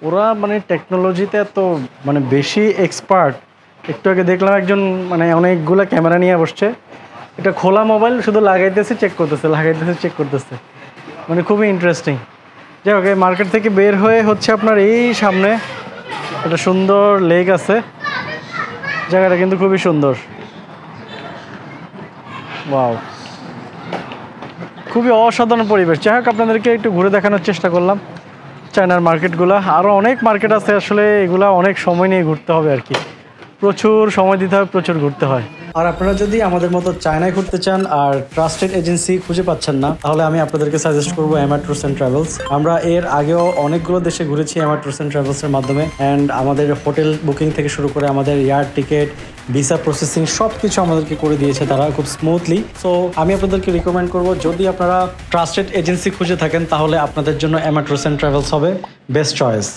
ওরা মানে টেকনোলজিতে এত মানে বেশি এক্সপার্ট। একটু আগে দেখলাম একজন মানে অনেকগুলো ক্যামেরা নিয়ে বসছে, এটা খোলা মোবাইল শুধু লাগাইতেছে চেক করতেছে, মানে খুবই ইন্টারেস্টিং। যাই হোক, মার্কেট থেকে বের হয়ে হচ্ছে আপনার এই সামনে একটা সুন্দর লেক আছে, জায়গাটা কিন্তু খুবই সুন্দর। ওয়াও, খুবই অসাধারণ পরিবেশ। যাই হোক, আপনাদেরকে একটু ঘুরে দেখানোর চেষ্টা করলাম চায়নার মার্কেটগুলো। আরও অনেক মার্কেট আছে, আসলে এগুলা অনেক সময় নিয়ে ঘুরতে হবে আর কি, প্রচুর সময় দিতে হয়, প্রচুর ঘুরতে হয়। আর আপনারা যদি আমাদের মতো চায়নায় ঘুরতে চান আর ট্রাস্টেড এজেন্সি খুঁজে পাচ্ছেন না, তাহলে আমি আপনাদেরকে সাজেস্ট করবো এমআর ট্যুরস অ্যান্ড ট্রাভেলস। আমরা এর আগেও অনেকগুলো দেশে ঘুরেছি এমআর ট্যুরস অ্যান্ড ট্রাভেলসের মাধ্যমে, অ্যান্ড আমাদের হোটেল বুকিং থেকে শুরু করে আমাদের এয়ার টিকিট, ভিসা প্রসেসিং সব কিছু আমাদেরকে করে দিয়েছে তারা খুব স্মুথলি। সো আমি আপনাদেরকে রিকমেন্ড করবো, যদি আপনারা ট্রাস্টেড এজেন্সি খুঁজে থাকেন তাহলে আপনাদের জন্য এমআর ট্যুরস অ্যান্ড ট্রাভেলস হবে বেস্ট চয়েস।